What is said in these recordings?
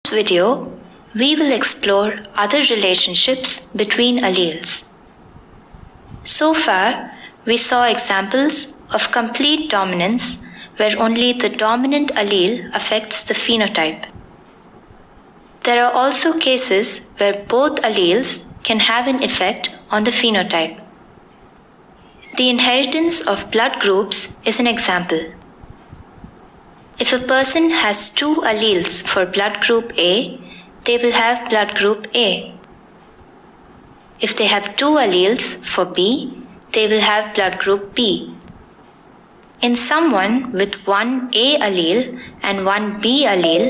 video, we will explore other relationships between alleles. So far, we saw examples of complete dominance where only the dominant allele affects the phenotype. There are also cases where both alleles can have an effect on the phenotype. The inheritance of blood groups is an example. If a person has two alleles for blood group A, they will have blood group A. If they have two alleles for B, they will have blood group B. In someone with one A allele and one B allele,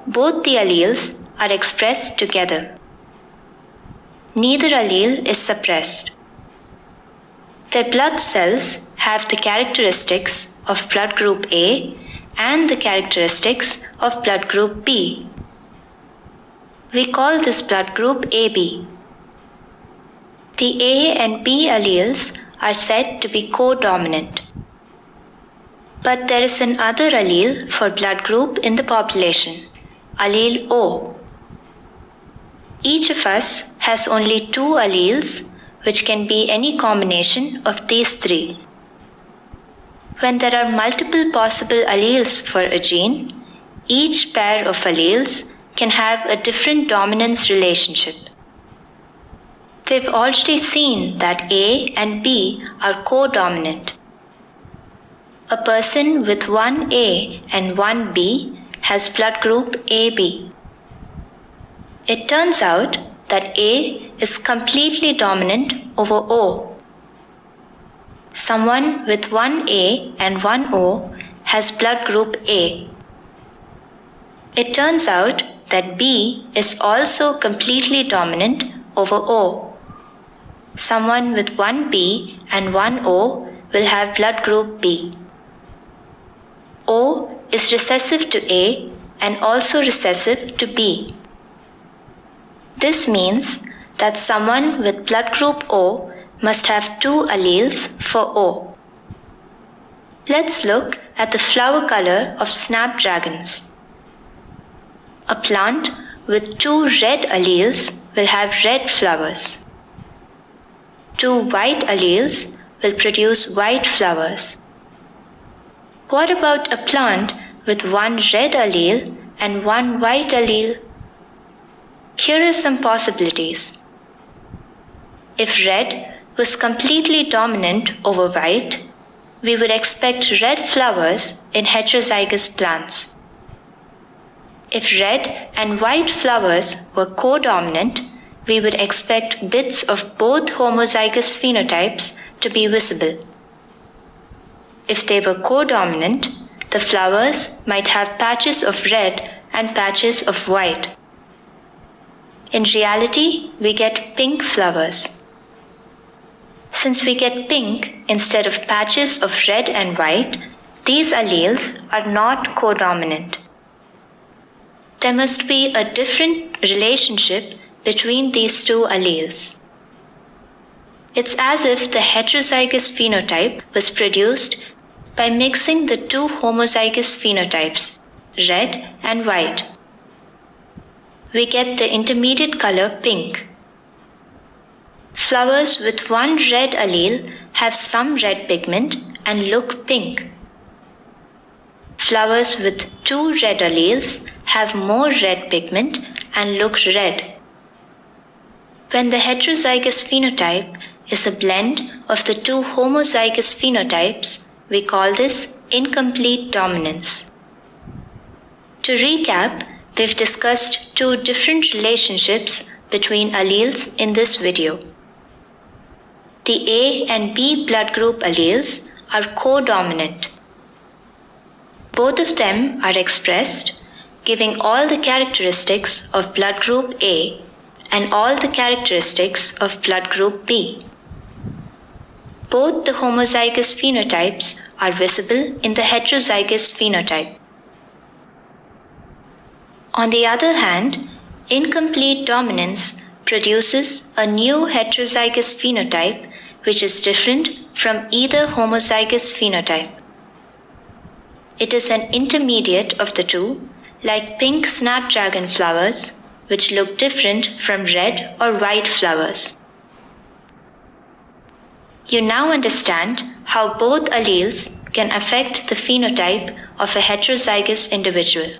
both the alleles are expressed together. Neither allele is suppressed. Their blood cells have the characteristics of blood group A and the characteristics of blood group B. We call this blood group AB. The A and B alleles are said to be co-dominant. But there is another allele for blood group in the population, allele O. Each of us has only two alleles, which can be any combination of these three. When there are multiple possible alleles for a gene, each pair of alleles can have a different dominance relationship. We've already seen that A and B are co-dominant. A person with one A and one B has blood group AB. It turns out that A is completely dominant over O. Someone with one A and one O has blood group A. It turns out that B is also completely dominant over O. Someone with one B and one O will have blood group B. O is recessive to A and also recessive to B. This means that someone with blood group O must have two alleles for O. Let's look at the flower color of snapdragons. A plant with two red alleles will have red flowers. Two white alleles will produce white flowers. What about a plant with one red allele and one white allele? Here are some possibilities. If red was completely dominant over white, we would expect red flowers in heterozygous plants. If red and white flowers were co-dominant, we would expect bits of both homozygous phenotypes to be visible. If they were co-dominant, the flowers might have patches of red and patches of white. In reality, we get pink flowers. Since we get pink instead of patches of red and white, these alleles are not co-dominant. There must be a different relationship between these two alleles. It's as if the heterozygous phenotype was produced by mixing the two homozygous phenotypes, red and white. We get the intermediate color pink. Flowers with one red allele have some red pigment and look pink. Flowers with two red alleles have more red pigment and look red. When the heterozygous phenotype is a blend of the two homozygous phenotypes, we call this incomplete dominance. To recap, we've discussed two different relationships between alleles in this video. The A and B blood group alleles are co-dominant. Both of them are expressed, giving all the characteristics of blood group A and all the characteristics of blood group B. Both the homozygous phenotypes are visible in the heterozygous phenotype. On the other hand, incomplete dominance produces a new heterozygous phenotype which is different from either homozygous phenotype. It is an intermediate of the two like pink snapdragon flowers, which look different from red or white flowers. You now understand how both alleles can affect the phenotype of a heterozygous individual.